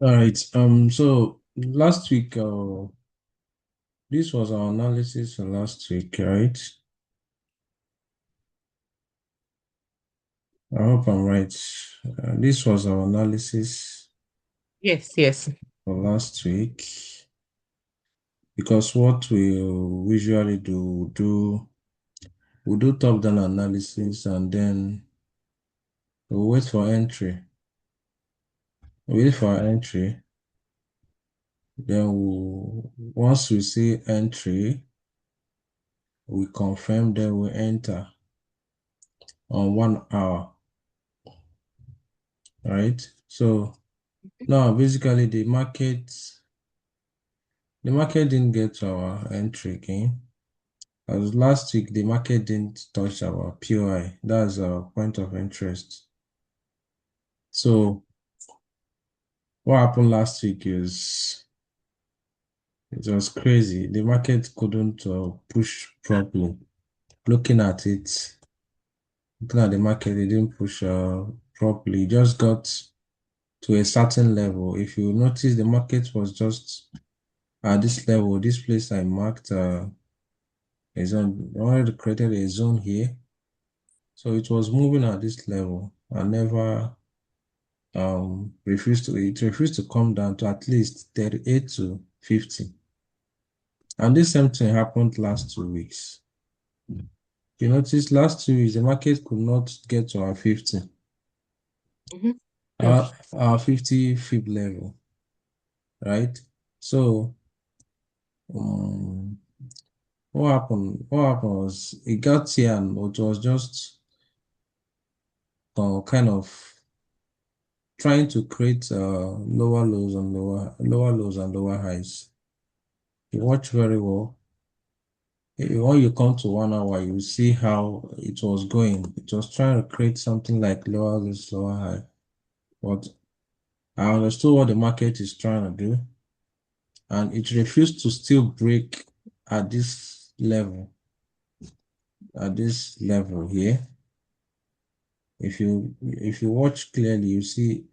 All right. So last week, this was our analysis for last week, right? I hope I'm right. This was our analysis Yes, yes. for last week because what we usually we do top-down analysis and then we wait for entry. We wait for entry. Then once we see entry, we confirm, then we enter on 1 hour, right? So now basically the market didn't get to our entry again. As last week the market didn't touch our POI. That's our point of interest. So what happened last week is it was crazy. The market couldn't push properly. Looking at it, looking at the market, it didn't push properly. It just got to a certain level. If you notice, the market was just at this level. This place I marked a zone. I already created a zone here, so it was moving at this level and never refused to come down to at least 38 to 50. And this same thing happened last 2 weeks. You notice last 2 weeks the market could not get to our 50. Mm-hmm. Our 50 fib level, right? So um what happened was it got here and it was just kind of trying to create lower lows and lower highs. You watch very well. When you come to 1 hour, you see how it was going. It was trying to create something like lower lows, lower high. But I understood what the market is trying to do, and it refused to still break at this level. At this level here, if you watch clearly, you see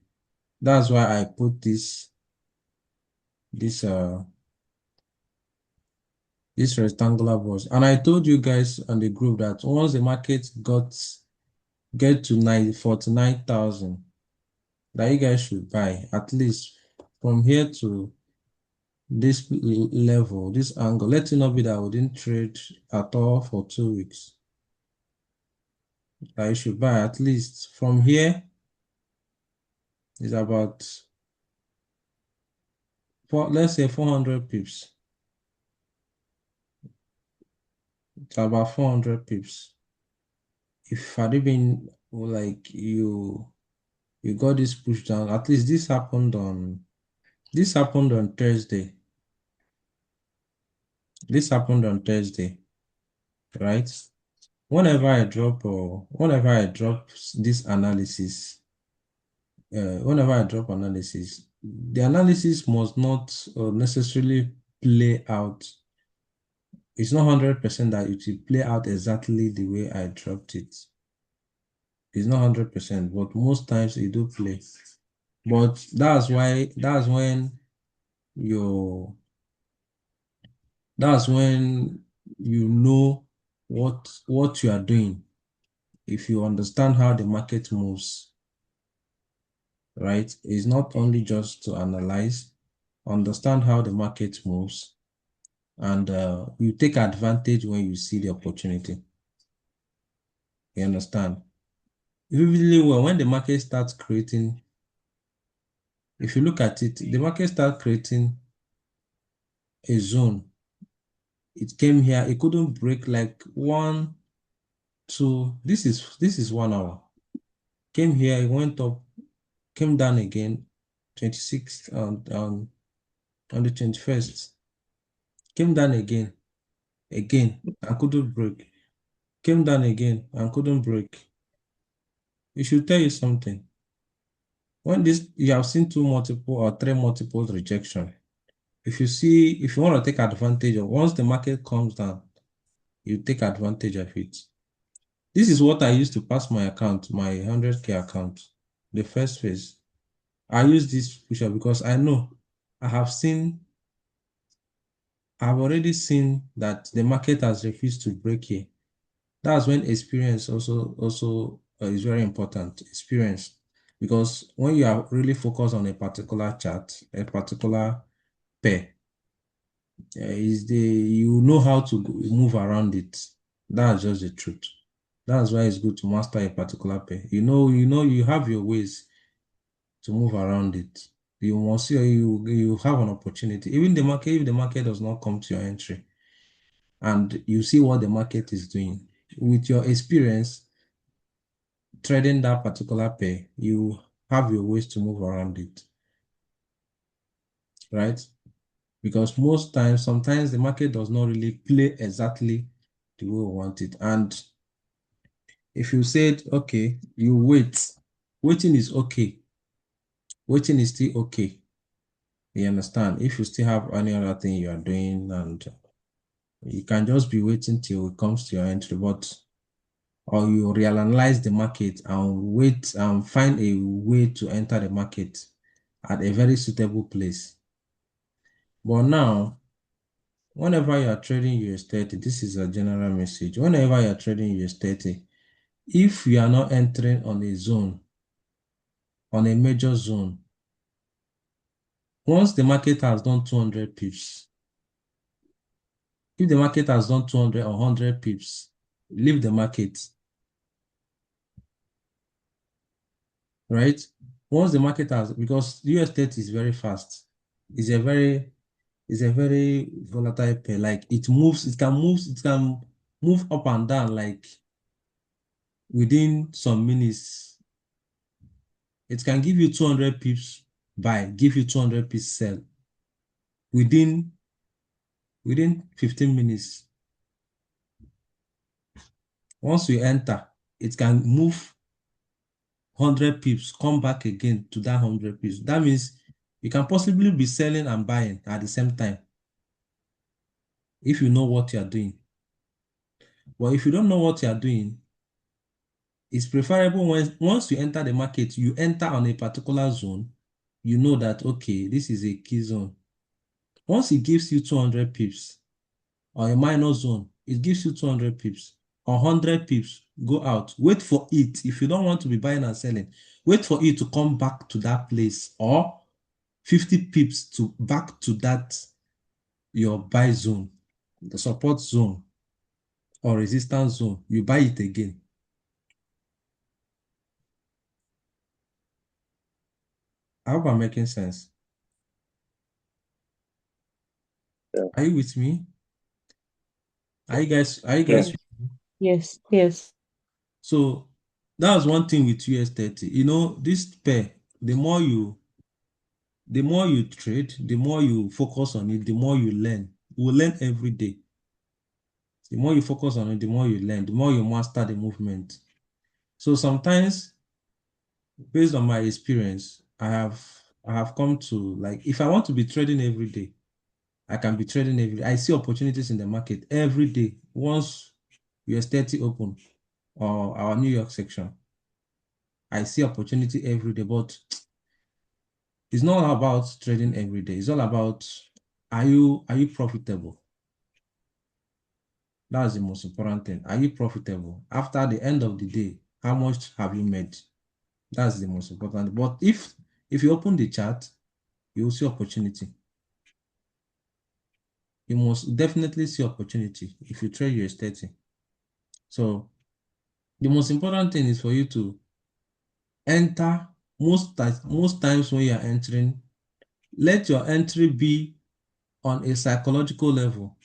that's why I put this this rectangular bars. And I told you guys on the group that once the market get to 49,000, that you guys should buy at least from here to this level, this angle. Let it not be that we didn't trade at all for 2 weeks. That you should buy at least from here is about let's say 400 pips. It's about 400 pips. If had it been like you got this push down, at least this happened on Thursday. This happened on Thursday, right? Whenever I drop this analysis, the analysis must not necessarily play out. It's not 100% that it will play out exactly the way I dropped it. It's not 100%, but most times it do play. But that's when you know what you are doing. If you understand how the market moves, right? It's not only just to analyze, understand how the market moves, and you take advantage when you see the opportunity. You understand? Vividly well, when the market starts creating, if you look at it, the market starts creating a zone. It came here, it couldn't break like 1, 2. This is 1 hour. Came here, it went up, came down again, 26th on the 21st. Came down again, and couldn't break. Came down again and couldn't break. It should tell you something. When you have seen 2 multiple or 3 multiple rejection, if you want to take advantage of, once the market comes down, you take advantage of it. This is what I used to pass my account, my 100K account, the first phase. I use this pusher because I know I have seen, I've already seen that the market has refused to break here. That's when experience also is very important. Experience, because when you are really focused on a particular chart, a particular pair, is the you know how to move around it. That's just the truth. That's why it's good to master a particular pair. You have your ways to move around it. You must see you have an opportunity. Even the market, if the market does not come to your entry, and you see what the market is doing with your experience trading that particular pair, you have your ways to move around it, right? Because most times, sometimes the market does not really play exactly the way we want it. And if you said, okay, you wait, waiting is okay. Waiting is still okay. You understand? If you still have any other thing you are doing, and you can just be waiting till it comes to your entry, but or you reanalyze the market and wait and find a way to enter the market at a very suitable place. But now, whenever you are trading US30, this is a general message. Whenever you are trading US30, if you are not entering on a zone, on a major zone, once the market has done 200 pips, if the market has done 200 or 100 pips, leave the market, right? Once the market has, because US30 is very fast, it's a very volatile pair. Like it can move up and down like within some minutes. It can give you 200 pips buy, give you 200 pips sell within 15 minutes. Once you enter, it can move 100 pips, come back again to that 100 pips. That means you can possibly be selling and buying at the same time if you know what you're doing. But if you don't know what you're doing, it's preferable when once you enter the market, you enter on a particular zone, you know that, okay, this is a key zone. Once it gives you 200 pips or a minor zone, it gives you 200 pips or 100 pips, go out, wait for it. If you don't want to be buying and selling, wait for it to come back to that place, or 50 pips to back to that your buy zone, the support zone or resistance zone, you buy it again. I hope I'm making sense. Yeah. Are you with me? Are you Yeah. guys? Yes, yes. So that's one thing with US30. This pair, the more you trade, the more you focus on it, the more you learn. You will learn every day. The more you focus on it, the more you learn, the more you master the movement. So sometimes, based on my experience, I have come to, like, if I want to be trading every day, I can be trading every day. I see opportunities in the market every day. Once US30 open or our New York section, I see opportunity every day, but it's not about trading every day. It's all about, are you profitable? That's the most important thing. Are you profitable? After the end of the day, how much have you made? That's the most important. But if you open the chart, you will see opportunity. You must definitely see opportunity if you trade US30. So the most important thing is for you to enter. Most times when you are entering, let your entry be on a psychological level.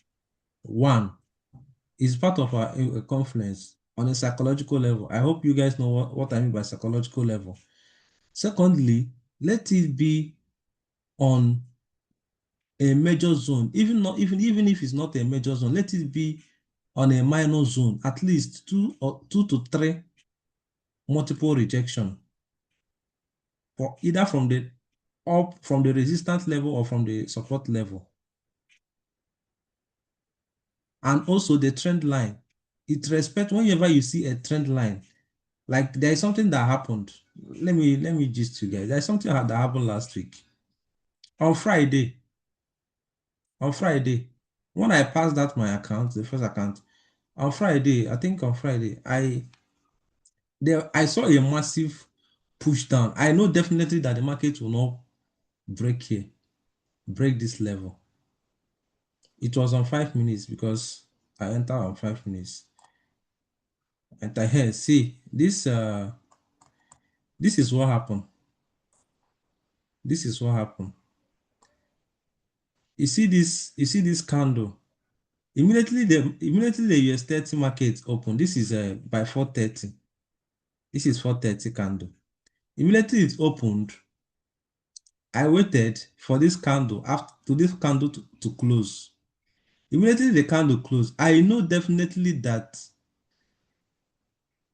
One is part of our confluence on a psychological level. I hope you guys know what I mean by psychological level. Secondly, let it be on a major zone. Even if it's not a major zone, let it be on a minor zone, at least two to three multiple rejection, for either from the resistance level or from the support level. And also the trend line It respect whenever you see a trend line. Like there is something that happened. Let me just you guys. There's something that happened last week. On Friday, on Friday, when I passed out my account, the first account, on Friday, I think on Friday, I saw a massive push down. I know definitely that the market will not break here, break this level. It was on 5 minutes because I entered on 5 minutes. And I heard, see, this is what happened. This is what happened. You see this candle. Immediately the US30 market open. This is by 4:30. This is 4:30 candle. Immediately it opened, I waited for this candle after to this candle to close. Immediately the candle closed. I know definitely that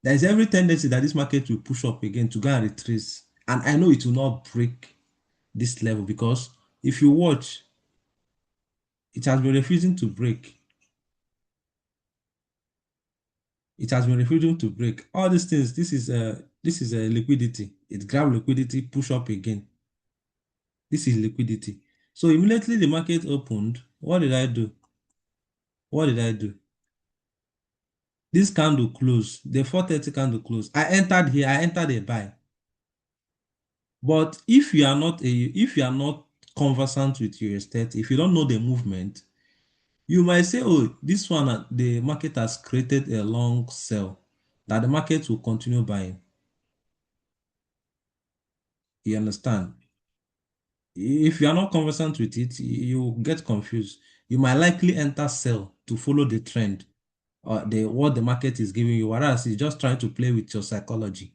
there is every tendency that this market will push up again to go and retrace. And I know it will not break this level because if you watch, it has been refusing to break. It has been refusing to break. All these things, this is a liquidity. It grab liquidity, push up again. This is liquidity. So immediately the market opened. What did I do? What did I do? This candle closed. The 4:30 candle closed. I entered here. I entered a buy. But if you are not conversant with your estate, if you don't know the movement, you might say, oh, this one, the market has created a long sell, that the market will continue buying. You understand? If you are not conversant with it, you get confused. You might likely enter sell to follow the trend or what the market is giving you, whereas it's just trying to play with your psychology.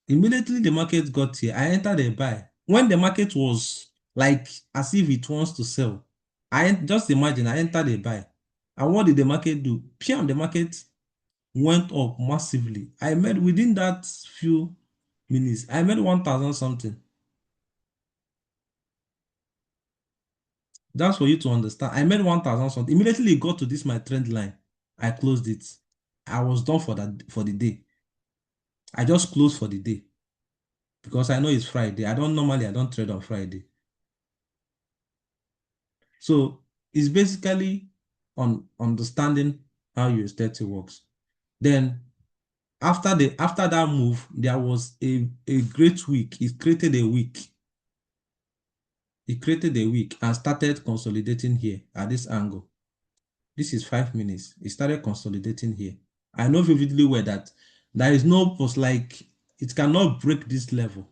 Immediately the market got here, I entered a buy. When the market was like as if it wants to sell, just imagine I entered a buy. And what did the market do? Piam, the market went up massively. I made within that few minutes, I made 1,000 something. That's for you to understand. I made 1,000 something. Immediately it got to this my trend line. I closed it. I was done for the day. I just closed for the day because I know it's Friday. I don't trade on Friday. So it's basically on understanding how your strategy works. Then after that move, there was a great week. It created a week. It created a week and started consolidating here at this angle. This is 5 minutes. It started consolidating here. I know vividly well that there is no post like it cannot break this level.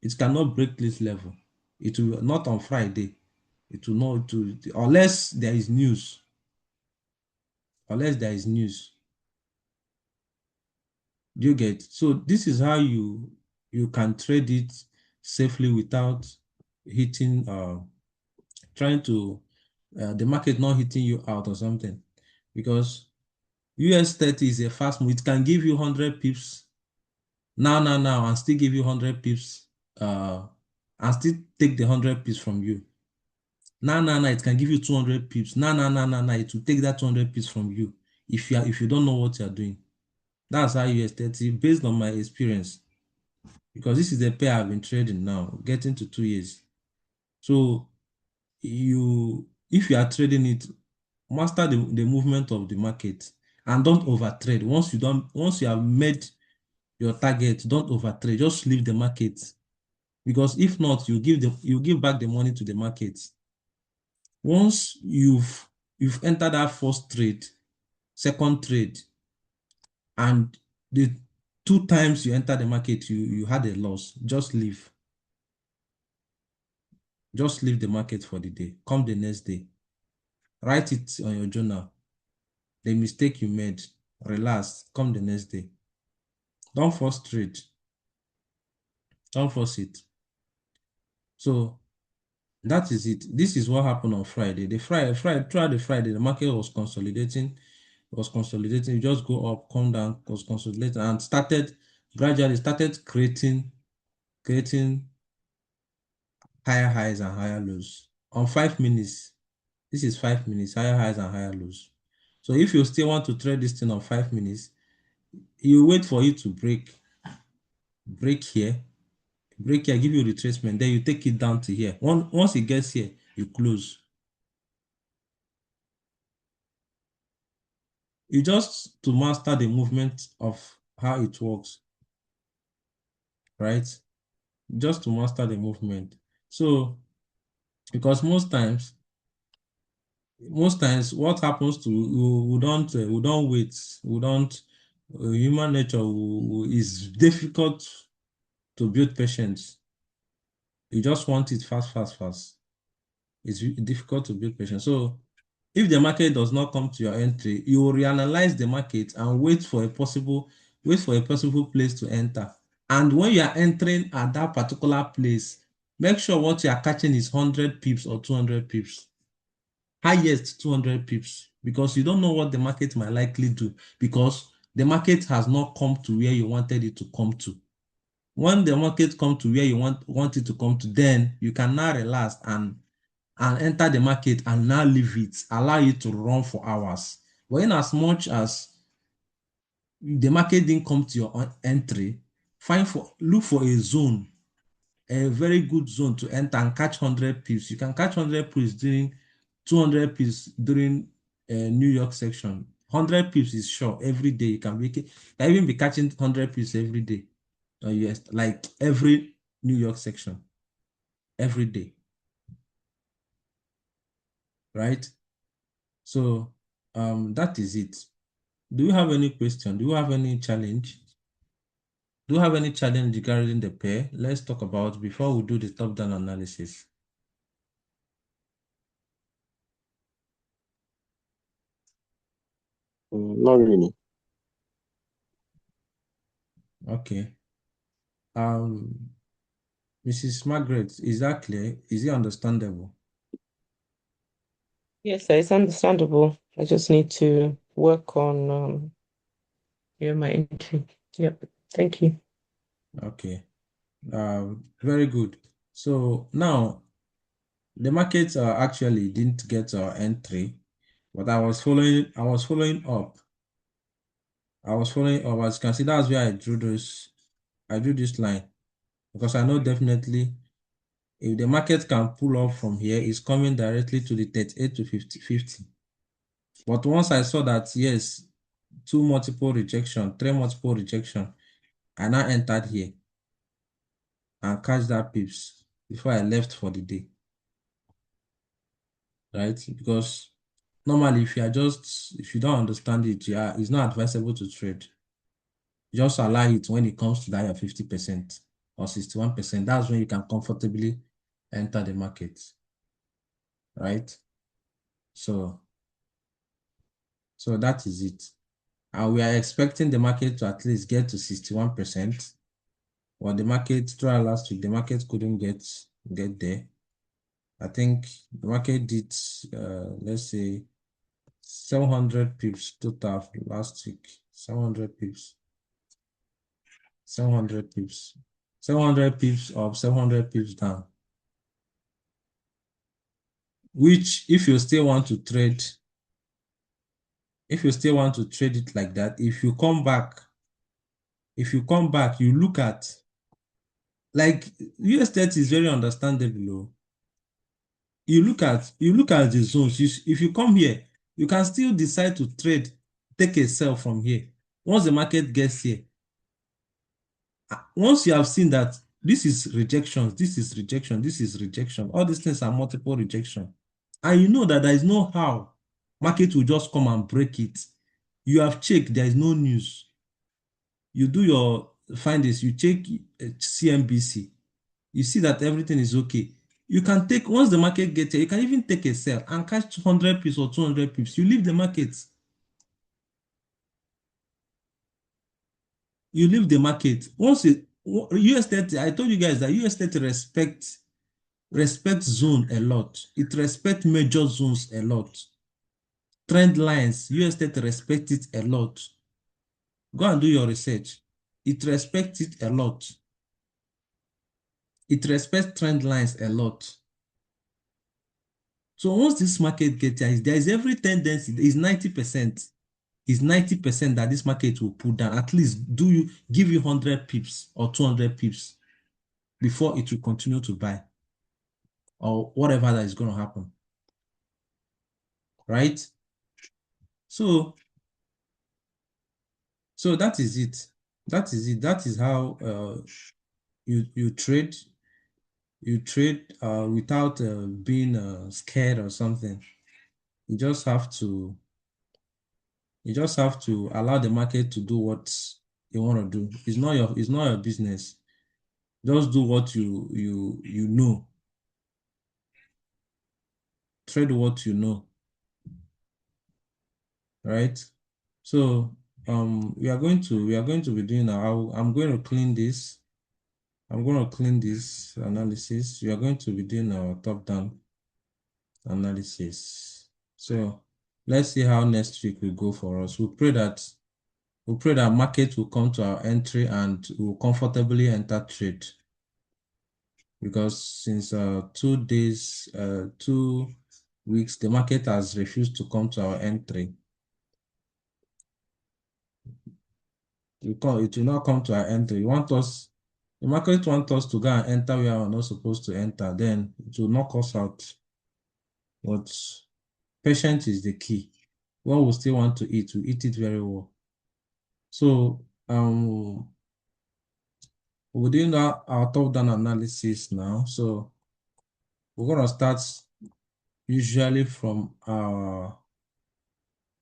It cannot break this level. It will not on Friday. It will not to unless there is news. Unless there is news. Do you get? So this is how you can trade it safely without hitting trying to the market not hitting you out or something. Because US30 is a fast move. It can give you 100 pips now and still give you 100 pips and still take the 100 pips from you. Now it can give you 200 pips. Now it will take that 200 pips from you if you don't know what you're doing. That's how US30 based on my experience. Because this is the pair I've been trading now, getting to 2 years. So if you are trading it, master the movement of the market and don't overtrade. Once you have made your target, don't overtrade. Just leave the market. Because if not, you give back the money to the market. Once you've entered that first trade, second trade, and the 2 times you enter the market, you had a loss, just leave. Just leave the market for the day. Come the next day. Write it on your journal. The mistake you made. Relax. Come the next day. Don't force trade. Don't force it. So that is it. This is what happened on Friday. Throughout the Friday, the market was consolidating. It was consolidating. You just go up, come down, was consolidating, and gradually started creating higher highs and higher lows. On 5 minutes, this is 5 minutes, higher highs and higher lows. So if you still want to trade this thing on 5 minutes, you wait for it to break here, give you retracement, then you take it down to here. Once it gets here, you close. You just to master the movement of how it works, right? Just to master the movement. So, because most times what happens to we don't wait, we don't human nature is difficult to build patience. You just want it fast, fast, fast. It's difficult to build patience. So if the market does not come to your entry, you will reanalyze the market and wait for a possible place to enter. And when you are entering at that particular place, make sure what you are catching is 100 pips or 200 pips. Highest 200 pips, because you don't know what the market might likely do, because the market has not come to where you wanted it to come to. When the market come to where you want it to come to, then you can now relax and enter the market and now leave it, allow it to run for hours. But in as much as the market didn't come to your entry, look for a zone, a very good zone to enter and catch 100 pips. You can catch 100 pips during 200 pips during New York section. 100 pips is sure every day. You can even be catching 100 pips every day. Yes, like every New York section, every day, right? So that is it. Do you have any question? Do you have any challenge? Do you have any challenge regarding the pair? Let's talk about before we do the top-down analysis. Not really. Okay. Mrs. Margaret, is that clear? Is it understandable? Yes, sir, it's understandable. I just need to work on my entry. Yep. Thank you. Okay. Very good. So now the market actually didn't get our entry, but I was following up. As you can see, that's where I drew this line, because I know definitely if the market can pull up from here, it's coming directly to the 38 to 50. But once I saw that, yes, three multiple rejection, I now entered here and catch that pips before I left for the day, right? Because normally, if you don't understand it, yeah, it's not advisable to trade. Just allow it when it comes to that your 50% or 61%. That's when you can comfortably enter the market, right? So that is it. And we are expecting the market to at least get to 61%. But the market throughout last week, the market couldn't get there. I think the market did let's say 700 pips total last week. 700 pips. 700 pips. 700 pips up, 700 pips down. Which if you still want to trade it like that, if you come back, you look at, like, US30 is very understandable. Oh. You look at the zones. If you come here, you can still decide to trade, take a sell from here. Once the market gets here, once you have seen that this is rejection, this is rejection, this is rejection, all these things are multiple rejection, and you know that there is no how market will just come and break it. You have checked, there is no news. You do your findings, you check CNBC, you see that everything is okay. You can take, once the market gets here, you can even take a sell and catch 100 pips or 200 pips. You leave the market. You leave the market. Once US30, I told you guys that US30 respects zone a lot. It respects major zones a lot. Trend lines, US30 respects it a lot. Go and do your research. It respects it a lot. It respects trend lines a lot. So once this market gets here, there is every tendency, is 90%, is 90% that this market will pull down. At least give you 100 pips or 200 pips before it will continue to buy or whatever that is going to happen. Right? So that is it. That is it. That is how you trade. You trade without being scared or something. You just have to allow the market to do what you want to do. It's not your business. Just do what you know. Trade what you know. Right? So we are going to be doing now. I'm going to clean this. I'm going to clean this analysis. We are going to be doing our top-down analysis. So let's see how next week will go for us. We pray that market will come to our entry and will comfortably enter trade. Because since 2 weeks, the market has refused to come to our entry. It will not come to our entry. The market wants us to go and enter where we're not supposed to enter. Then it will knock us out. But patience is the key. When we still want to eat, we eat it very well. So we're doing our top-down analysis now. So we're gonna start usually from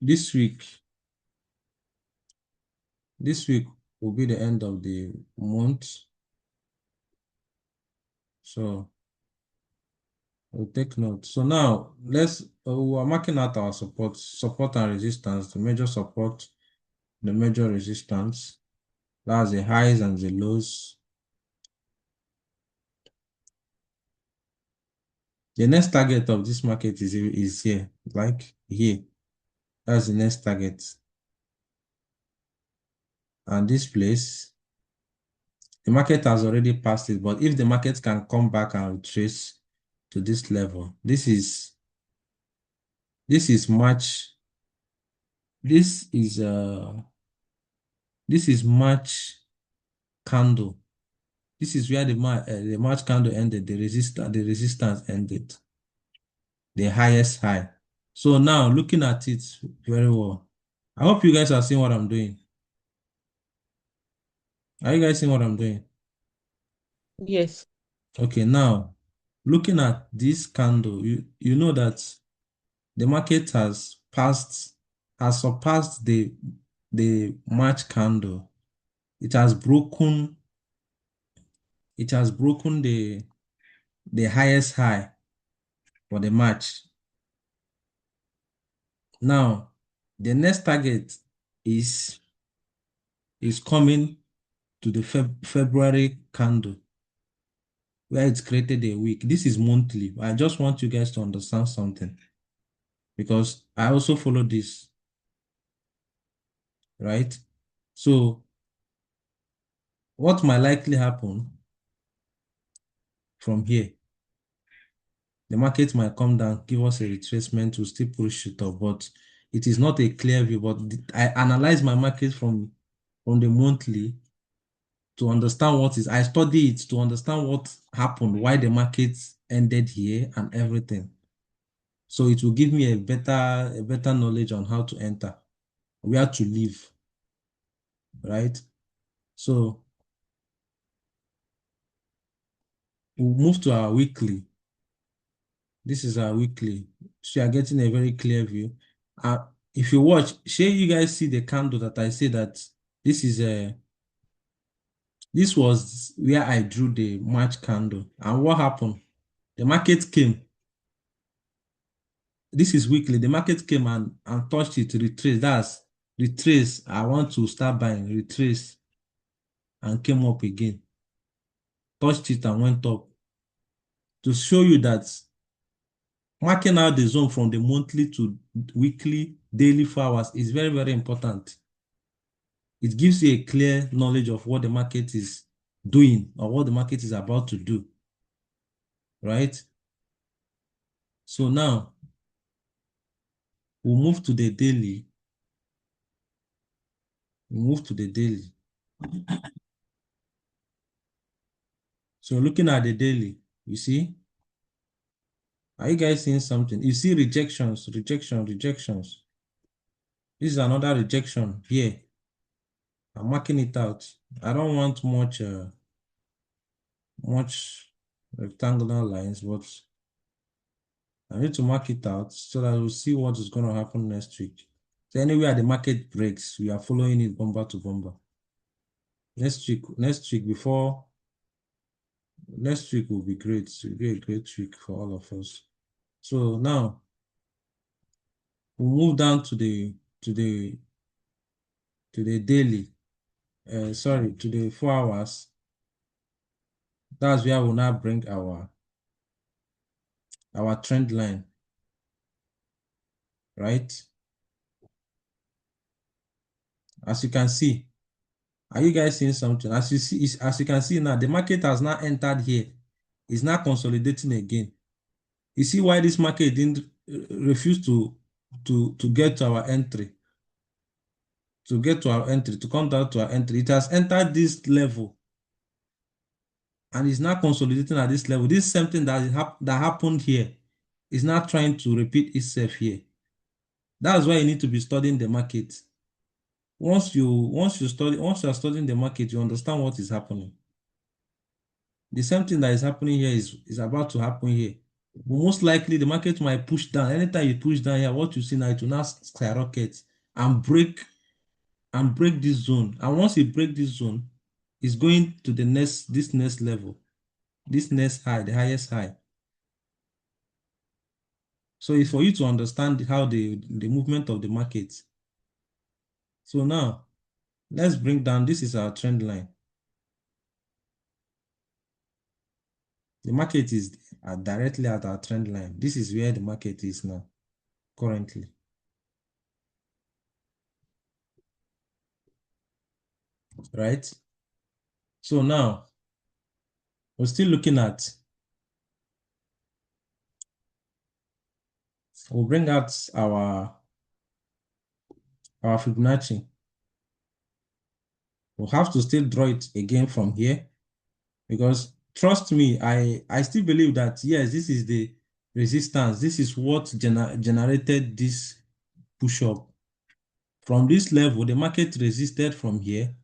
this week. This week will be the end of the month. So we'll take note. So now we are marking out our support and resistance, the major support, the major resistance. That's the highs and the lows. The next target of this market is here, like here. That's the next target. And this place, the market has already passed it, but if the market can come back and retrace to this level, this is March. This is March candle. This is where the March candle ended. The resistance ended. The highest high. So now looking at it very well. I hope you guys are seeing what I'm doing. Are you guys seeing what I'm doing? Yes. Okay, now looking at this candle, you know that the market has surpassed the March candle. It has broken the highest high for the March. Now, the next target is coming to the February candle, where it's created a week. This is monthly. I just want you guys to understand something, because I also follow this, right? So what might likely happen from here? The market might come down, give us a retracement to still push it up, but it is not a clear view. But I analyze my market from the monthly to understand I study it to understand what happened, why the market ended here and everything. So it will give me a better knowledge on how to enter, where to live, right? So we'll move to our weekly. This is our weekly. So you are getting a very clear view. If you watch, share you guys see the candle that I say that this was where I drew the March candle. And what happened? The market came. This is weekly. The market came and touched it, retrace. That's retrace. I want to start buying, retrace, and came up again. Touched it and went up. To show you that marking out the zone from the monthly to weekly, daily 4 hours is very, very important. It gives you a clear knowledge of what the market is doing or what the market is about to do, right? So now we'll move to the daily. We'll move to the daily. So looking at the daily, you see, are you guys seeing something? You see rejections, rejections. This is another rejection here. I'm marking it out. I don't want much rectangular lines, but I need to mark it out so that we'll see what is going to happen next week. So anywhere the market breaks, we are following it bomber to bomber. Next week next week will be great. It will be a great week for all of us. So now we'll move down to the daily. Sorry, to the 4 hours. That's where we'll now bring our trend line, right? As you can see, are you guys seeing something? As you can see now, the market has now entered here. It's now consolidating again. You see why this market didn't refuse to get to our entry, to come down to our entry. It has entered this level and is now consolidating at this level. This is something that happened here. Is now trying to repeat itself here. That's why you need to be studying the market. Once you are studying the market, you understand what is happening. The same thing that is happening here is about to happen here. Most likely the market might push down. Anytime you push down here, what you see now, it will now skyrocket and break this zone. And once it break this zone, it's going to this next level, this next high, the highest high. So it's for you to understand how the movement of the market. So now let's bring down, this is our trend line. The market is directly at our trend line. This is where the market is now, currently. Right? So now we're still looking at, we'll bring out our Fibonacci. We'll have to still draw it again from here because trust me, I still believe that yes, this is the resistance. This is what generated this push up. From this level, the market resisted from here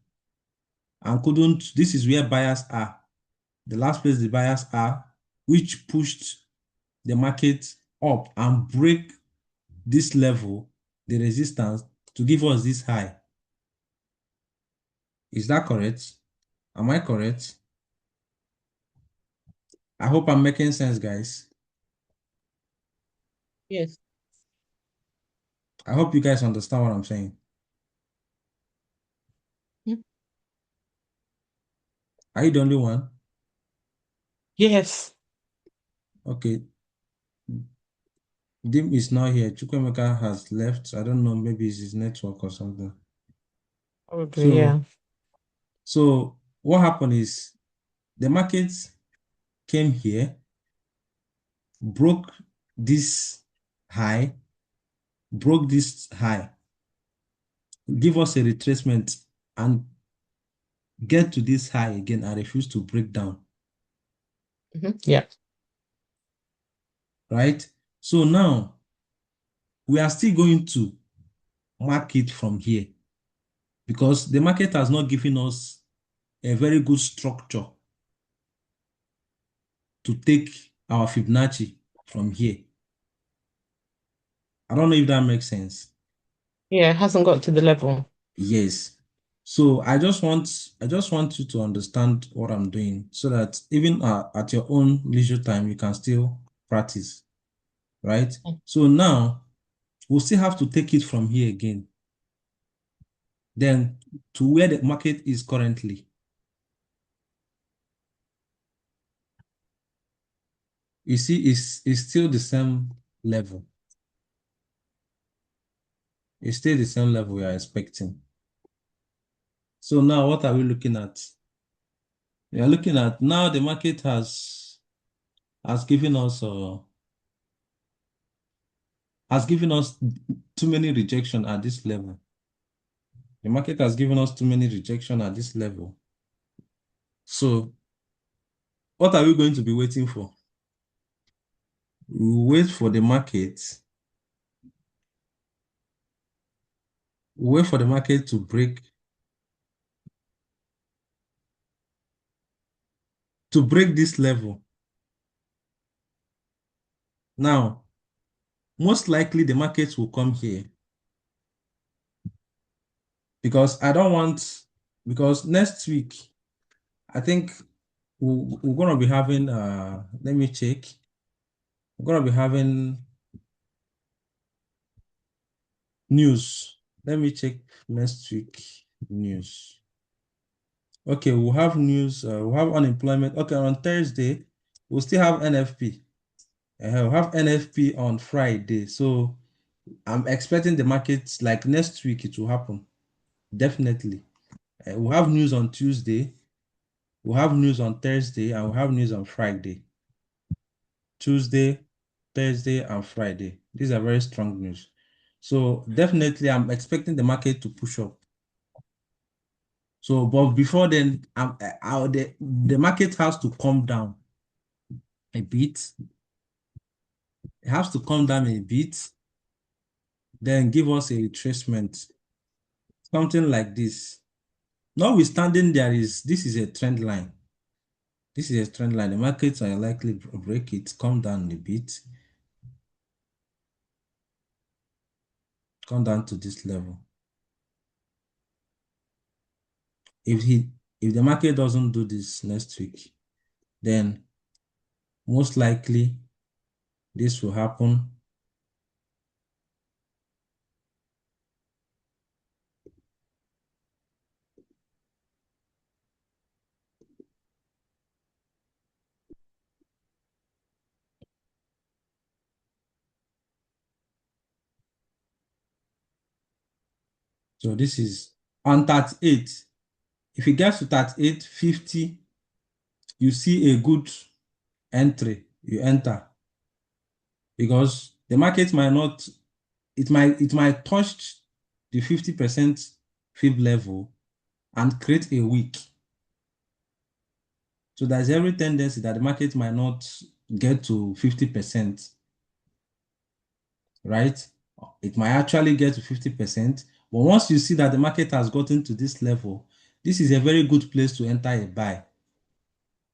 and couldn't. This is where buyers are. The last place the buyers are, which pushed the market up and break this level, the resistance, to give us this high. Is that correct? Am I correct? I hope I'm making sense, guys. Yes. I hope you guys understand what I'm saying. Mm. Are you the only one? Yes. Okay. Dim is not here. Chukwemeka has left. I don't know, maybe it's his network or something. Probably, So, yeah. so what happened is the market came here, broke this high, give us a retracement and get to this high again and refuse to break down. Yeah. Right? So now we are still going to mark it from here because the market has not given us a very good structure to take our Fibonacci from here. I don't know if that makes sense. Yeah, it hasn't got to the level. Yes. So I just want you to understand what I'm doing so that even at your own leisure time, you can still practice, right? Mm. So now we'll still have to take it from here again, then to where the market is currently. You see, it's still the same level. It's still the same level we are expecting. So now what are we looking at? We are looking at now the market has given us has given us too many rejection at this level. The market has given us too many rejection at this level. So what are we going to be waiting for? We wait for the market. We wait for the market to break this level. Now, most likely the market will come here because because next week, I think we're going to be having, let me check. We're going to be having news. Let me check next week news. Okay, we'll have news. We'll have unemployment. Okay, on Thursday, we'll still have NFP. We'll have NFP on Friday. So I'm expecting the markets like next week it will happen. Definitely. We'll have news on Tuesday. We'll have news on Thursday, and we'll have news on Friday. Tuesday, Thursday, and Friday. These are very strong news. So definitely I'm expecting the market to push up. So, but before then, the market has to come down a bit. It has to come down a bit, then give us a retracement, something like this. Notwithstanding, this is a trend line. This is a trend line. The markets are likely to break it, come down a bit, come down to this level. If the market doesn't do this next week, then most likely this will happen. So this is on 38. If it gets to 38.50, you see a good entry, you enter. Because the market might not, it might touch the 50% fib level and create a wick. So there's every tendency that the market might not get to 50%, right? It might actually get to 50%, but once you see that the market has gotten to this level, this is a very good place to enter a buy.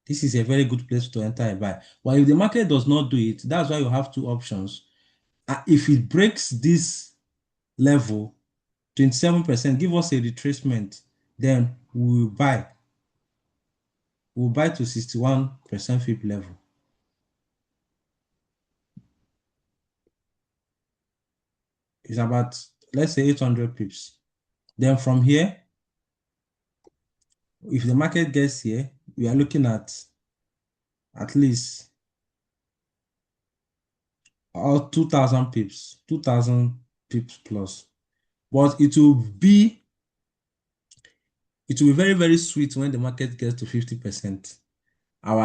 This is a very good place to enter a buy. But if the market does not do it, that's why you have two options. If it breaks this level, 27%, give us a retracement, then we will buy. We'll buy to 61% fib level. It's about, let's say, 800 pips. Then from here, if the market gets here, we are looking at least 2,000 pips, 2,000 pips plus. But it will be very, very sweet when the market gets to 50%.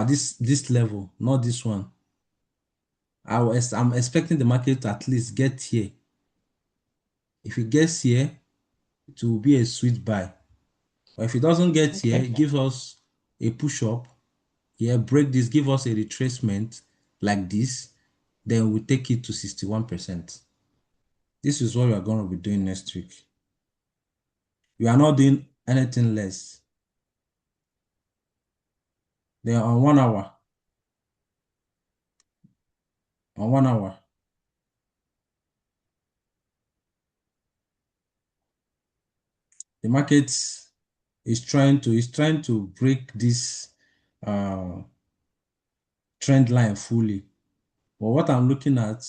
This level, not this one. I'm expecting the market to at least get here. If it gets here, it will be a sweet buy. But if it doesn't get here, it gives us a push up. Here, break this, give us a retracement like this, then we take it to 61%. This is what we are going to be doing next week. We are not doing anything less. Then on 1 hour, the market is trying to break this trend line fully. But what I'm looking at,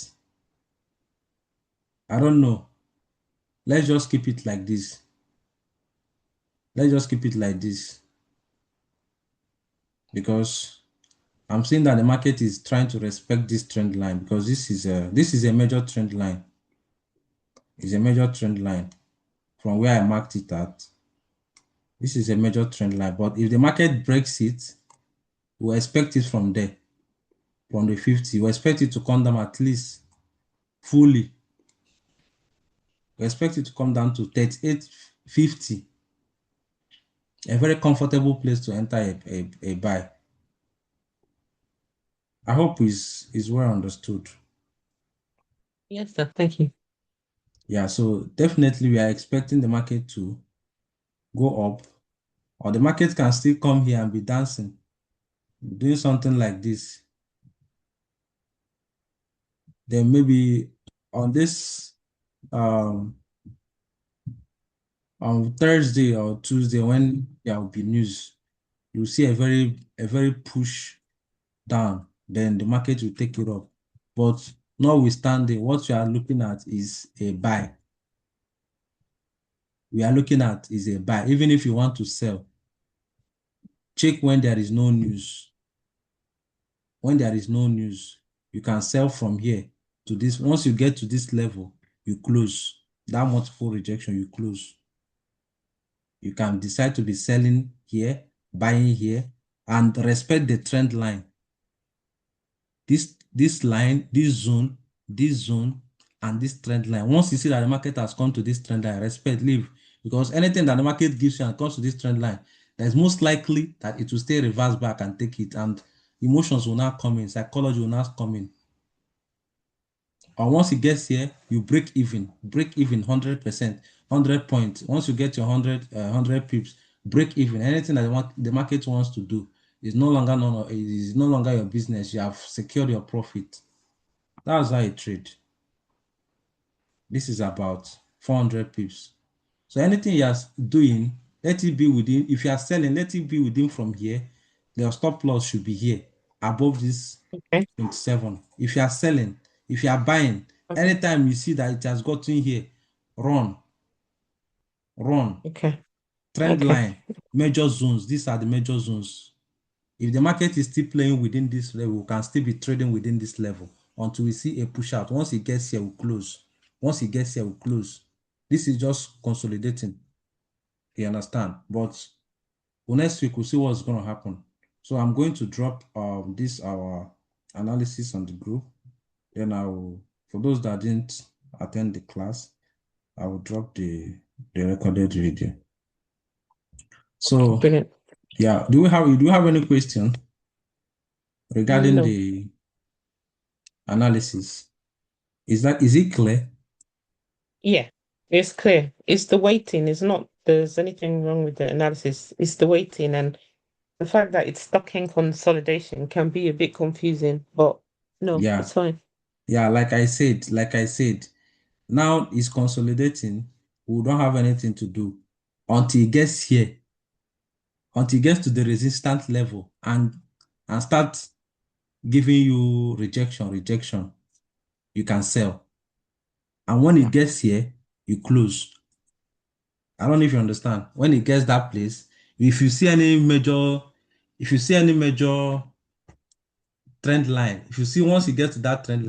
I don't know. Let's just keep it like this. Let's just keep it like this. Because I'm seeing that the market is trying to respect this trend line because this is a major trend line. It's a major trend line from where I marked it at. This is a major trend line. But if the market breaks it, we'll expect it from there, from the 50. We expect it to come down at least fully We expect it to come down to 38.50, a very comfortable place to enter a buy. I hope is well understood. Yes, sir. Thank you. Yeah, so definitely we are expecting the market to go up, or the market can still come here and be dancing, doing something like this. Then maybe on this um on Thursday or Tuesday when there will be news, you'll see a very push down, then the market will take it up. But notwithstanding, what you are looking at is a buy. We are looking at is a buy. Even if you want to sell, check when there is no news. When there is no news, you can sell from here to this. Once you get to this level, you close. That multiple rejection, you close. You can decide to be selling here, buying here, and respect the trend line. This line, this zone, and this trend line. Once you see that the market has come to this trend line, respect, leave. Because anything that the market gives you and comes to this trend line, there's most likely that it will stay reverse back and take it, and emotions will not come in, psychology will not come in. Or once it gets here, you break even 100%, 100 points. Once you get your 100 pips, break even. Anything that the market wants to do is no longer is no longer your business. You have secured your profit. That's how I trade. This is about 400 pips. So anything you are doing, let it be within. If you are selling, let it be within from here. Your stop loss should be here, above this Okay. 27. If you are selling, if you are buying, Okay. anytime you see that it has gotten here, run, run. Okay. Trend Okay. line, major zones. These are the major zones. If the market is still playing within this level, we can still be trading within this level until we see a push out. Once it gets here, we close. Once it gets here, we close. This is just consolidating. You understand? But next week we'll see what's going to happen. So I'm going to drop this our analysis on the group. Then I will, for those that didn't attend the class, I will drop the recorded video. Okay. So Brilliant. yeah, do you have any question regarding No. the analysis? Is it clear? Yeah. It's clear. It's the weighting. It's not there's anything wrong with the analysis. It's the weighting, and the fact that it's stuck in consolidation can be a bit confusing, but no, Yeah, it's fine. yeah. Like I said, now it's consolidating. We don't have anything to do until it gets here, until it gets to the resistance level and start giving you rejection. You can sell, and when it Yeah. gets here, you close. I don't know if you understand. When it gets that place, if you see any major, if you see any major trend line, if you see once you get to that trend line.